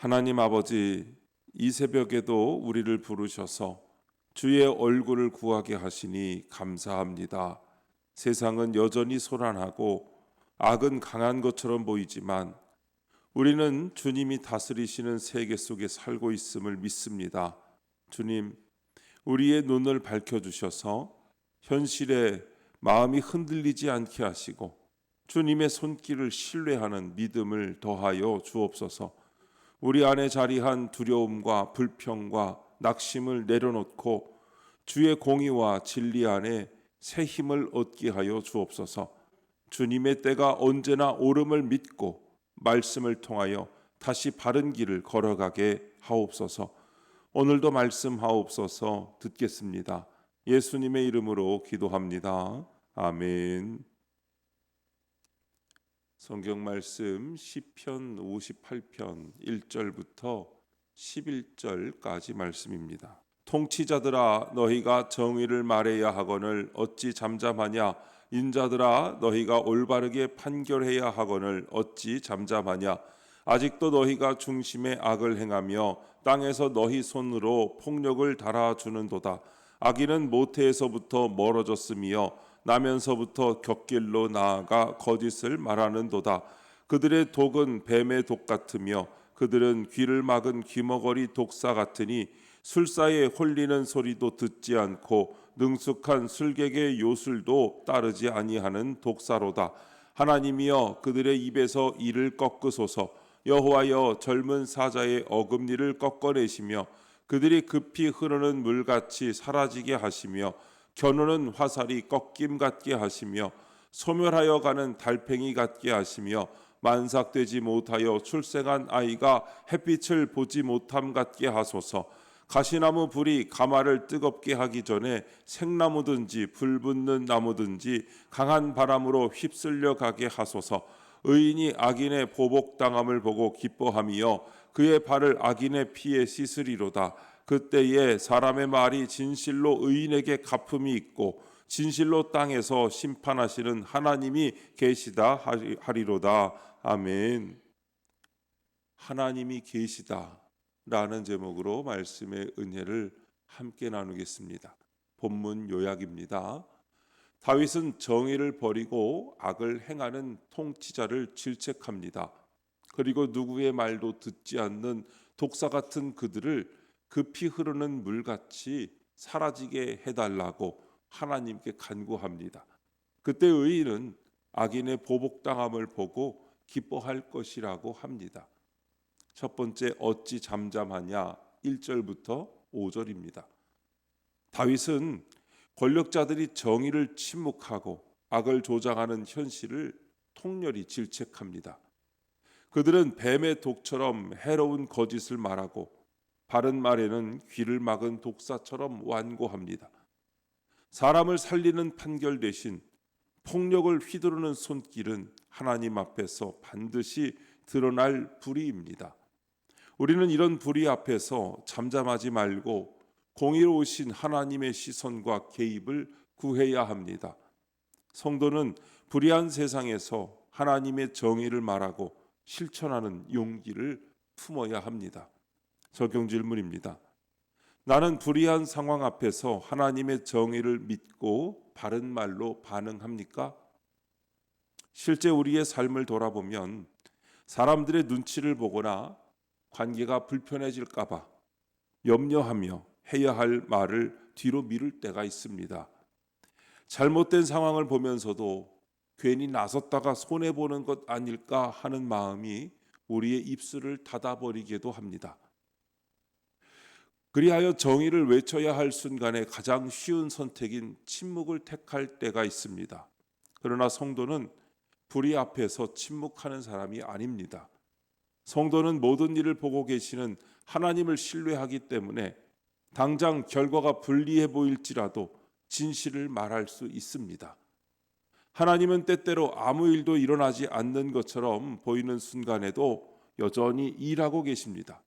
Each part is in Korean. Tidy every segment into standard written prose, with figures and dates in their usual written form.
하나님 아버지, 이 새벽에도 우리를 부르셔서 주의 얼굴을 구하게 하시니 감사합니다. 세상은 여전히 소란하고 악은 강한 것처럼 보이지만 우리는 주님이 다스리시는 세계 속에 살고 있음을 믿습니다. 주님, 우리의 눈을 밝혀주셔서 현실에 마음이 흔들리지 않게 하시고 주님의 손길을 신뢰하는 믿음을 더하여 주옵소서. 우리 안에 자리한 두려움과 불평과 낙심을 내려놓고 주의 공의와 진리 안에 새 힘을 얻게 하여 주옵소서. 주님의 때가 언제나 옳음을 믿고 말씀을 통하여 다시 바른 길을 걸어가게 하옵소서. 오늘도 말씀하옵소서. 듣겠습니다. 예수님의 이름으로 기도합니다. 아멘. 성경 말씀 시편 58편 1절부터 11절까지 말씀입니다. 통치자들아, 너희가 정의를 말해야 하거늘 어찌 잠잠하냐? 인자들아, 너희가 올바르게 판결해야 하거늘 어찌 잠잠하냐? 아직도 너희가 중심에 악을 행하며 땅에서 너희 손으로 폭력을 달아주는도다. 악인은 모태에서부터 멀어졌으며 나면서부터 곁길로 나아가 거짓을 말하는도다. 그들의 독은 뱀의 독 같으며 그들은 귀를 막은 귀머거리 독사 같으니 술사에 홀리는 소리도 듣지 않고 능숙한 술객의 요술도 따르지 아니하는 독사로다. 하나님이여, 그들의 입에서 이를 꺾으소서. 여호와여, 젊은 사자의 어금니를 꺾어내시며 그들이 급히 흐르는 물같이 사라지게 하시며 겨누는 화살이 꺾임 같게 하시며 소멸하여 가는 달팽이 같게 하시며 만삭되지 못하여 출생한 아이가 햇빛을 보지 못함 같게 하소서. 가시나무 불이 가마를 뜨겁게 하기 전에 생나무든지 불 붙는 나무든지 강한 바람으로 휩쓸려 가게 하소서. 의인이 악인의 보복당함을 보고 기뻐하며 그의 발을 악인의 피에 씻으리로다. 그때에 사람의 말이 진실로 의인에게 갚음이 있고 진실로 땅에서 심판하시는 하나님이 계시다 하리로다. 아멘. 하나님이 계시다 라는 제목으로 말씀의 은혜를 함께 나누겠습니다. 본문 요약입니다. 다윗은 정의를 버리고 악을 행하는 통치자를 질책합니다. 그리고 누구의 말도 듣지 않는 독사 같은 그들을 급히 흐르는 물같이 사라지게 해달라고 하나님께 간구합니다. 그때 의인은 악인의 보복당함을 보고 기뻐할 것이라고 합니다. 첫 번째, 어찌 잠잠하냐? 1절부터 5절입니다. 다윗은 권력자들이 정의를 침묵하고 악을 조장하는 현실을 통렬히 질책합니다. 그들은 뱀의 독처럼 해로운 거짓을 말하고 바른 말에는 귀를 막은 독사처럼 완고합니다. 사람을 살리는 판결 대신 폭력을 휘두르는 손길은 하나님 앞에서 반드시 드러날 불의입니다. 우리는 이런 불의 앞에서 잠잠하지 말고 공의로우신 하나님의 시선과 개입을 구해야 합니다. 성도는 불의한 세상에서 하나님의 정의를 말하고 실천하는 용기를 품어야 합니다. 적용 질문입니다. 나는 불의한 상황 앞에서 하나님의 정의를 믿고 바른 말로 반응합니까? 실제 우리의 삶을 돌아보면 사람들의 눈치를 보거나 관계가 불편해질까 봐 염려하며 해야 할 말을 뒤로 미룰 때가 있습니다. 잘못된 상황을 보면서도 괜히 나섰다가 손해보는 것 아닐까 하는 마음이 우리의 입술을 닫아버리기도 합니다. 그리하여 정의를 외쳐야 할 순간에 가장 쉬운 선택인 침묵을 택할 때가 있습니다. 그러나 성도는 불의 앞에서 침묵하는 사람이 아닙니다. 성도는 모든 일을 보고 계시는 하나님을 신뢰하기 때문에 당장 결과가 불리해 보일지라도 진실을 말할 수 있습니다. 하나님은 때때로 아무 일도 일어나지 않는 것처럼 보이는 순간에도 여전히 일하고 계십니다.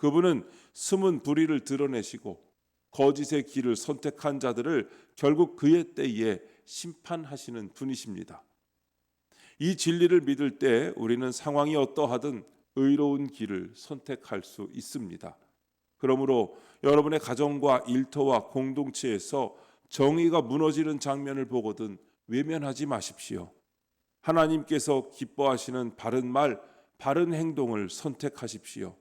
그분은 숨은 불의를 드러내시고 거짓의 길을 선택한 자들을 결국 그의 때에 심판하시는 분이십니다. 이 진리를 믿을 때 우리는 상황이 어떠하든 의로운 길을 선택할 수 있습니다. 그러므로 여러분의 가정과 일터와 공동체에서 정의가 무너지는 장면을 보거든 외면하지 마십시오. 하나님께서 기뻐하시는 바른 말, 바른 행동을 선택하십시오.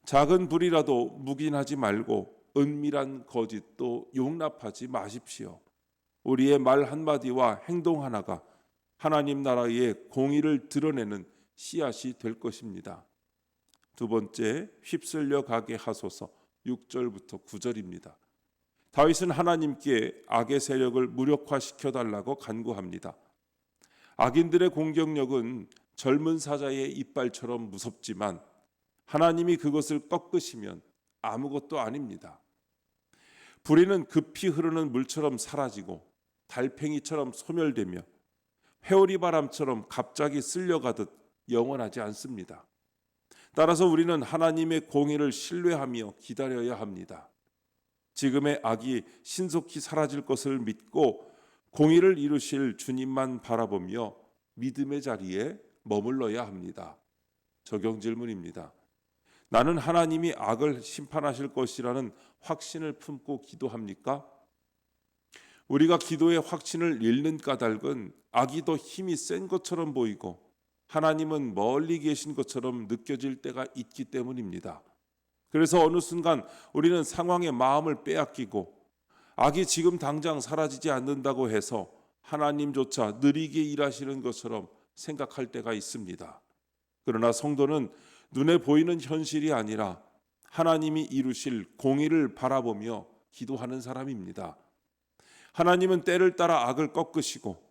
작은 불이라도 묵인하지 말고 은밀한 거짓도 용납하지 마십시오. 우리의 말 한마디와 행동 하나가 하나님 나라의 공의를 드러내는 씨앗이 될 것입니다. 두 번째, 휩쓸려 가게 하소서. 6절부터 9절입니다. 다윗은 하나님께 악의 세력을 무력화시켜 달라고 간구합니다. 악인들의 공격력은 젊은 사자의 이빨처럼 무섭지만 하나님이 그것을 꺾으시면 아무것도 아닙니다. 불의는 급히 흐르는 물처럼 사라지고 달팽이처럼 소멸되며 회오리 바람처럼 갑자기 쓸려가듯 영원하지 않습니다. 따라서 우리는 하나님의 공의를 신뢰하며 기다려야 합니다. 지금의 악이 신속히 사라질 것을 믿고 공의를 이루실 주님만 바라보며 믿음의 자리에 머물러야 합니다. 적용 질문입니다. 나는 하나님이 악을 심판하실 것이라는 확신을 품고 기도합니까? 우리가 기도의 확신을 잃는 까닭은 악이 더 힘이 센 것처럼 보이고 하나님은 멀리 계신 것처럼 느껴질 때가 있기 때문입니다. 그래서 어느 순간 우리는 상황에 마음을 빼앗기고 악이 지금 당장 사라지지 않는다고 해서 하나님조차 느리게 일하시는 것처럼 생각할 때가 있습니다. 그러나 성도는 눈에 보이는 현실이 아니라 하나님이 이루실 공의를 바라보며 기도하는 사람입니다. 하나님은 때를 따라 악을 꺾으시고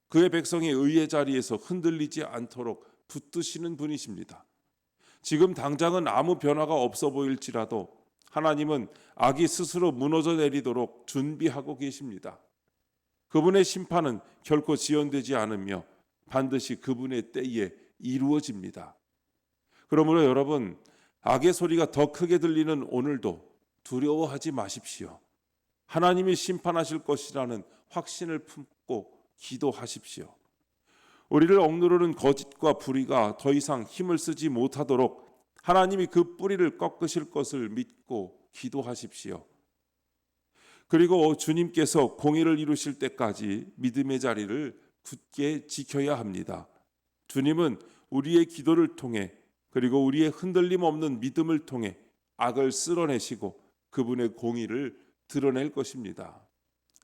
그의 백성의 의의 자리에서 흔들리지 않도록 붙드시는 분이십니다. 지금 당장은 아무 변화가 없어 보일지라도 하나님은 악이 스스로 무너져 내리도록 준비하고 계십니다. 그분의 심판은 결코 지연되지 않으며 반드시 그분의 때에 이루어집니다. 그러므로 여러분, 악의 소리가 더 크게 들리는 오늘도 두려워하지 마십시오. 하나님이 심판하실 것이라는 확신을 품고 기도하십시오. 우리를 억누르는 거짓과 불의가 더 이상 힘을 쓰지 못하도록 하나님이 그 뿌리를 꺾으실 것을 믿고 기도하십시오. 그리고 주님께서 공의를 이루실 때까지 믿음의 자리를 굳게 지켜야 합니다. 주님은 우리의 기도를 통해 그리고 우리의 흔들림 없는 믿음을 통해 악을 쓸어내시고 그분의 공의를 드러낼 것입니다.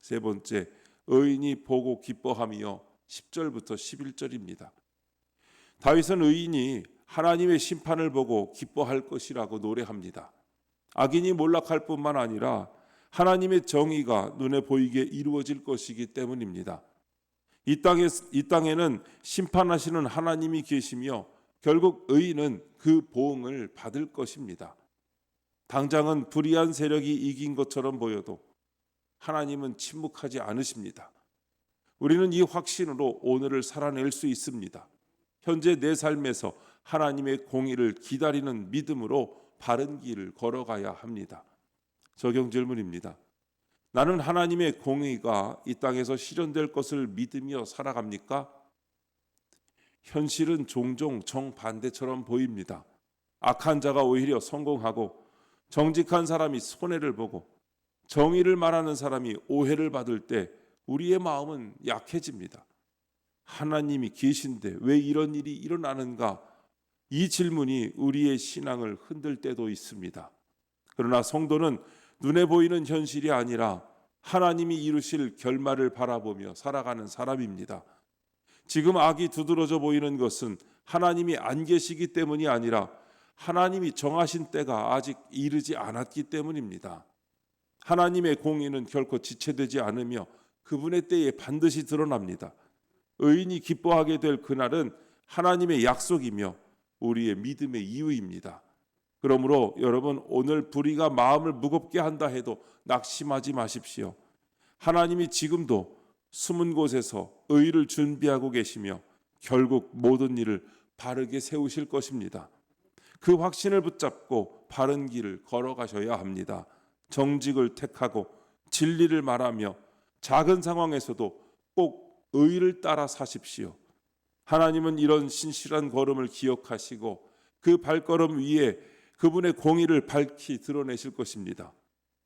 세 번째, 의인이 보고 기뻐하며 10절부터 11절입니다. 다윗은 의인이 하나님의 심판을 보고 기뻐할 것이라고 노래합니다. 악인이 몰락할 뿐만 아니라 하나님의 정의가 눈에 보이게 이루어질 것이기 때문입니다. 이 땅에는 심판하시는 하나님이 계시며 결국 의인은 그 보응을 받을 것입니다. 당장은 불의한 세력이 이긴 것처럼 보여도 하나님은 침묵하지 않으십니다. 우리는 이 확신으로 오늘을 살아낼 수 있습니다. 현재 내 삶에서 하나님의 공의를 기다리는 믿음으로 바른 길을 걸어가야 합니다. 적용 질문입니다. 나는 하나님의 공의가 이 땅에서 실현될 것을 믿으며 살아갑니까? 현실은 종종 정반대처럼 보입니다. 악한 자가 오히려 성공하고 정직한 사람이 손해를 보고 정의를 말하는 사람이 오해를 받을 때 우리의 마음은 약해집니다. 하나님이 계신데 왜 이런 일이 일어나는가? 이 질문이 우리의 신앙을 흔들 때도 있습니다. 그러나 성도는 눈에 보이는 현실이 아니라 하나님이 이루실 결말을 바라보며 살아가는 사람입니다. 지금 악이 두드러져 보이는 것은 하나님이 안 계시기 때문이 아니라 하나님이 정하신 때가 아직 이르지 않았기 때문입니다. 하나님의 공의는 결코 지체되지 않으며 그분의 때에 반드시 드러납니다. 의인이 기뻐하게 될 그날은 하나님의 약속이며 우리의 믿음의 이유입니다. 그러므로 여러분, 오늘 불의가 마음을 무겁게 한다 해도 낙심하지 마십시오. 하나님이 지금도 숨은 곳에서 의를 준비하고 계시며 결국 모든 일을 바르게 세우실 것입니다. 그 확신을 붙잡고 바른 길을 걸어가셔야 합니다. 정직을 택하고 진리를 말하며 작은 상황에서도 꼭 의를 따라 사십시오. 하나님은 이런 신실한 걸음을 기억하시고 그 발걸음 위에 그분의 공의를 밝히 드러내실 것입니다.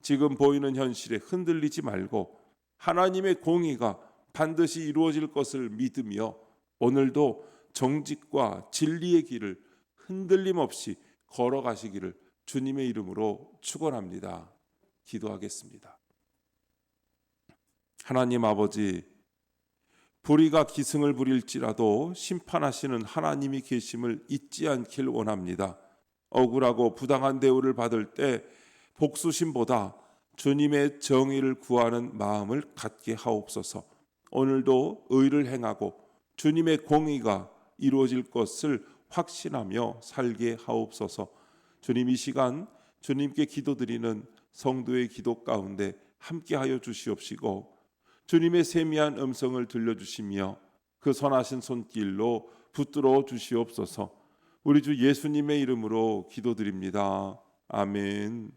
지금 보이는 현실에 흔들리지 말고 하나님의 공의가 반드시 이루어질 것을 믿으며 오늘도 정직과 진리의 길을 흔들림 없이 걸어가시기를 주님의 이름으로 축원합니다. 기도하겠습니다. 하나님 아버지, 불의가 기승을 부릴지라도 심판하시는 하나님이 계심을 잊지 않길 원합니다. 억울하고 부당한 대우를 받을 때 복수심보다 주님의 정의를 구하는 마음을 갖게 하옵소서. 오늘도 의를 행하고 주님의 공의가 이루어질 것을 확신하며 살게 하옵소서. 주님, 이 시간 주님께 기도드리는 성도의 기도 가운데 함께하여 주시옵시고 주님의 세미한 음성을 들려주시며 그 선하신 손길로 붙들어 주시옵소서. 우리 주 예수님의 이름으로 기도드립니다. 아멘.